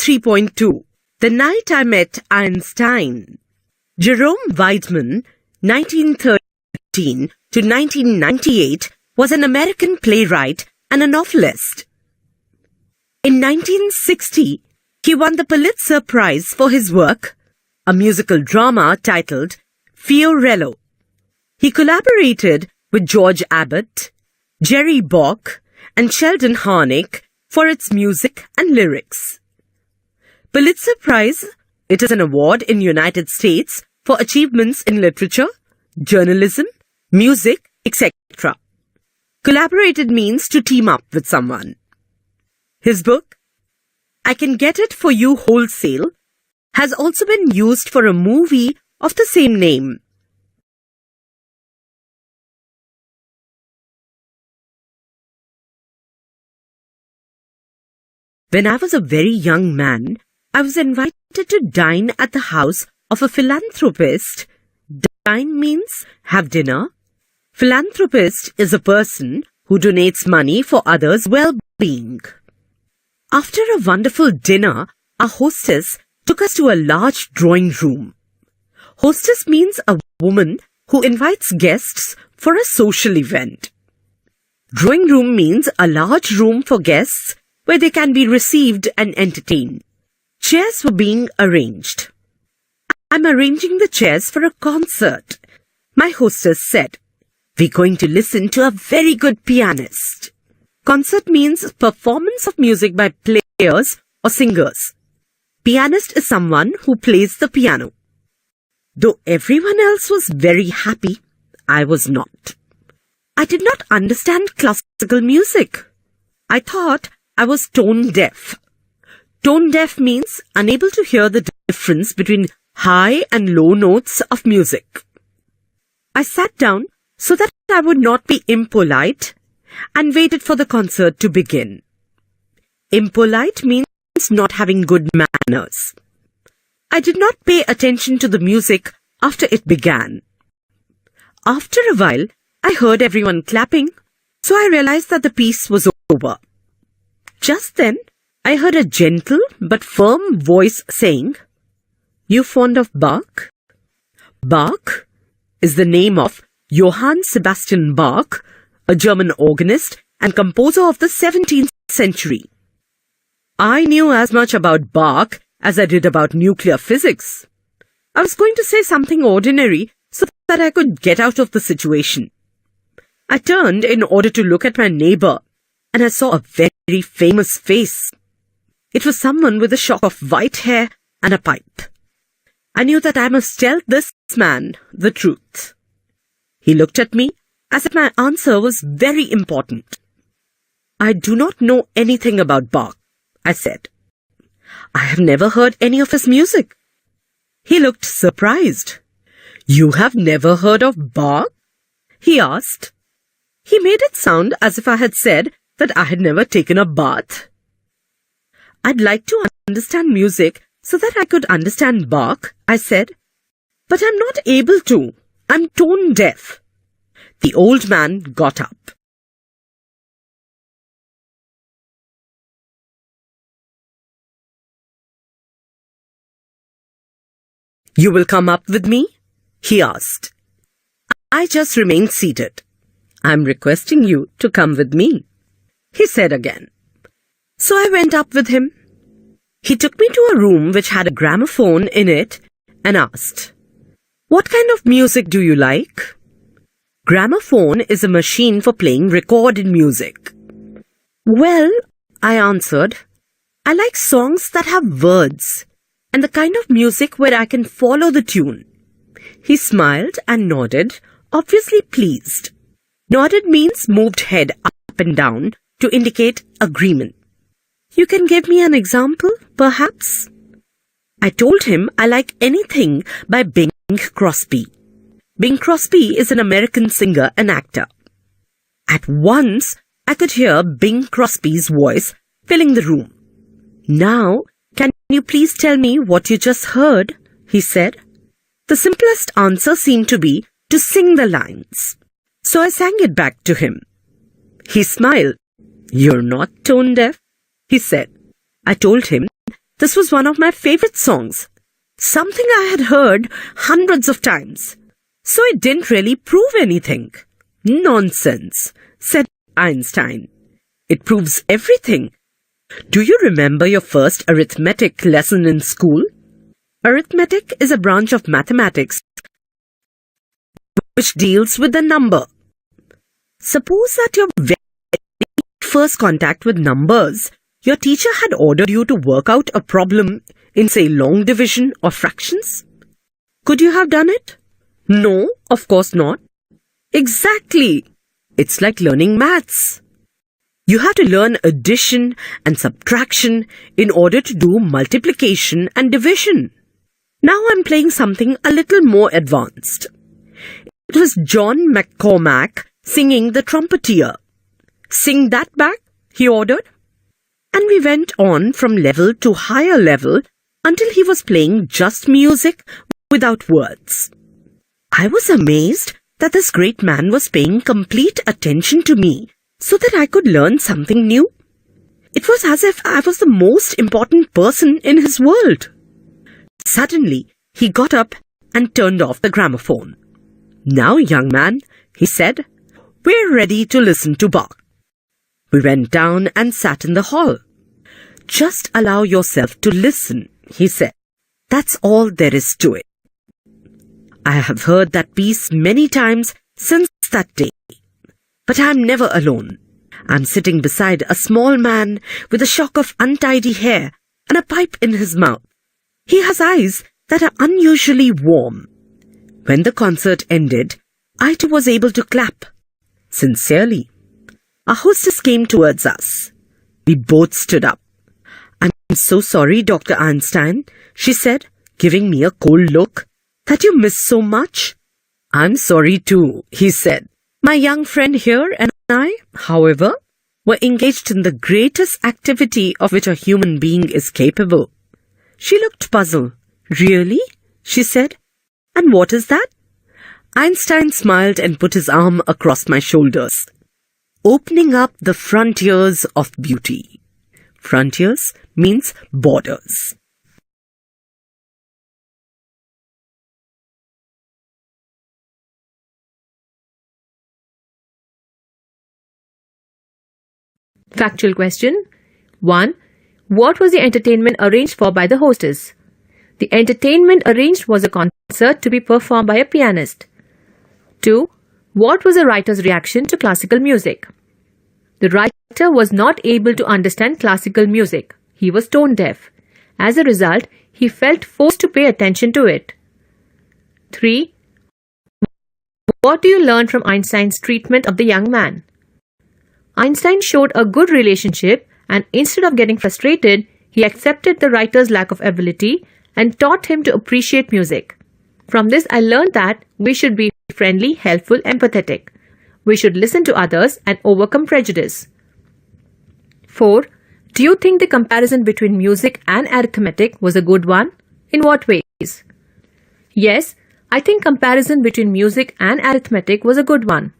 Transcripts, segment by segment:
3.2 The Night I Met Einstein. Jerome Weidman, 1913 to 1998, was an American playwright and a novelist. In 1960, he won the Pulitzer Prize for his work, a musical drama titled Fiorello. He collaborated with George Abbott, Jerry Bock, and Sheldon Harnick for its music and lyrics. Pulitzer Prize, it is an award in the United States for achievements in literature, journalism, music, etc. Collaborated means to team up with someone. His book, I Can Get It For You Wholesale, has also been used for a movie of the same name. When I was a very young man, I was invited to dine at the house of a philanthropist. Dine means have dinner. Philanthropist is a person who donates money for others' well-being. After a wonderful dinner, our hostess took us to a large drawing room. Hostess means a woman who invites guests for a social event. Drawing room means a large room for guests where they can be received and entertained. Chairs were being arranged. I'm arranging the chairs for a concert. My hostess said, we're going to listen to a very good pianist. Concert means performance of music by players or singers. Pianist is someone who plays the piano. Though everyone else was very happy, I was not. I did not understand classical music. I thought I was tone deaf. Tone deaf means unable to hear the difference between high and low notes of music. I sat down so that I would not be impolite and waited for the concert to begin. Impolite means not having good manners. I did not pay attention to the music after it began. After a while, I heard everyone clapping, so I realized that the piece was over. Just then, I heard a gentle but firm voice saying, You fond of Bach? Bach is the name of Johann Sebastian Bach, a German organist and composer of the 17th century. I knew as much about Bach as I did about nuclear physics. I was going to say something ordinary so that I could get out of the situation. I turned in order to look at my neighbor, and I saw a very famous face. It was someone with a shock of white hair and a pipe. I knew that I must tell this man the truth. He looked at me as if my answer was very important. I do not know anything about Bach, I said. I have never heard any of his music. He looked surprised. You have never heard of Bach? He asked. He made it sound as if I had said that I had never taken a bath. I'd like to understand music so that I could understand Bach, I said. But I'm not able to. I'm tone deaf. The old man got up. You will come up with me? He asked. I just remained seated. I'm requesting you to come with me, he said again. So I went up with him. He took me to a room which had a gramophone in it and asked, What kind of music do you like? Gramophone is a machine for playing recorded music. Well, I answered, I like songs that have words and the kind of music where I can follow the tune. He smiled and nodded, obviously pleased. Nodded means moved head up and down to indicate agreement. You can give me an example, perhaps? I told him I like anything by Bing Crosby. Bing Crosby is an American singer and actor. At once, I could hear Bing Crosby's voice filling the room. Now, can you please tell me what you just heard? He said. The simplest answer seemed to be to sing the lines. So I sang it back to him. He smiled. You're not tone deaf, he said. I told him This was one of my favorite songs, something I had heard hundreds of times. So it didn't really prove anything. Nonsense, said Einstein. It proves everything. Do you remember your first arithmetic lesson in school? Arithmetic is a branch of mathematics which deals with the number. Suppose that your very first contact with numbers, your teacher had ordered you to work out a problem in, say, long division or fractions. Could you have done it? No, of course not. Exactly. It's like learning maths. You have to learn addition and subtraction in order to do multiplication and division. Now I'm playing something a little more advanced. It was John McCormack singing The Trumpeter. Sing that back, he ordered. And we went on from level to higher level until he was playing just music without words. I was amazed that this great man was paying complete attention to me so that I could learn something new. It was as if I was the most important person in his world. Suddenly, he got up and turned off the gramophone. Now, young man, he said, we're ready to listen to Bach. We went down and sat in the hall. Just allow yourself to listen, he said. That's all there is to it. I have heard that piece many times since that day. But I'm never alone. I'm sitting beside a small man with a shock of untidy hair and a pipe in his mouth. He has eyes that are unusually warm. When the concert ended, I too was able to clap. Sincerely. Our hostess came towards us. We both stood up. I'm so sorry, Dr. Einstein, she said, giving me a cold look, that you missed so much. I'm sorry too, he said. My young friend here and I, however, were engaged in the greatest activity of which a human being is capable. She looked puzzled. Really? She said. And what is that? Einstein smiled and put his arm across my shoulders. Opening up the frontiers of beauty. Frontiers means borders. Factual question. 1. What was the entertainment arranged for by the hostess? The entertainment arranged was a concert to be performed by a pianist. 2. What was the writer's reaction to classical music? The writer was not able to understand classical music. He was tone deaf. As a result, he felt forced to pay attention to it. 3. What do you learn from Einstein's treatment of the young man? Einstein showed a good relationship, and instead of getting frustrated, he accepted the writer's lack of ability and taught him to appreciate music. From this, I learned that we should be friendly, helpful, empathetic. We should listen to others and overcome prejudice. 4. Do you think the comparison between music and arithmetic was a good one? In what ways? Yes, I think comparison between music and arithmetic was a good one.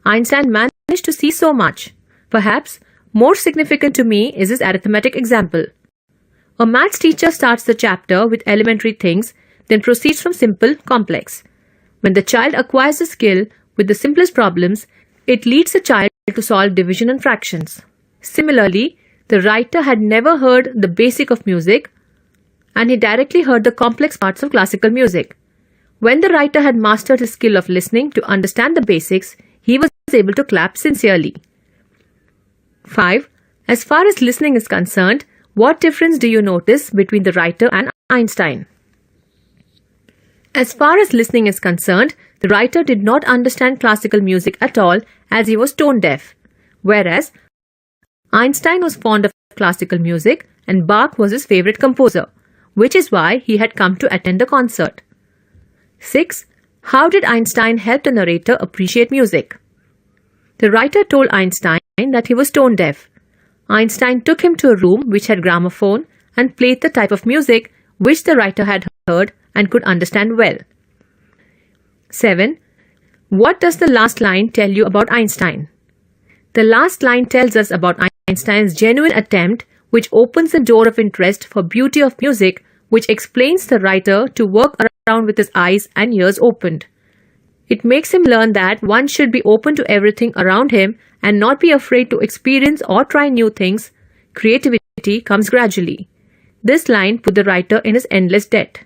Einstein managed to see so much. Perhaps more significant to me is his arithmetic example. A maths teacher starts the chapter with elementary things, then proceeds from simple, complex. When the child acquires the skill with the simplest problems, it leads the child to solve division and fractions. Similarly, the writer had never heard the basic of music, and he directly heard the complex parts of classical music. When the writer had mastered his skill of listening to understand the basics, he was able to clap sincerely. 5. As far as listening is concerned, what difference do you notice between the writer and Einstein? As far as listening is concerned, the writer did not understand classical music at all as he was tone deaf, whereas Einstein was fond of classical music and Bach was his favorite composer, which is why he had come to attend the concert. 6. How did Einstein help the narrator appreciate music? The writer told Einstein that he was tone deaf. Einstein took him to a room which had gramophone and played the type of music which the writer had heard and could understand well. 7. What does the last line tell you about Einstein? The last line tells us about Einstein's genuine attempt which opens the door of interest for beauty of music, which explains the writer to work around with his eyes and ears opened. It makes him learn that one should be open to everything around him and not be afraid to experience or try new things. Creativity comes gradually. This line put the writer in his endless debt.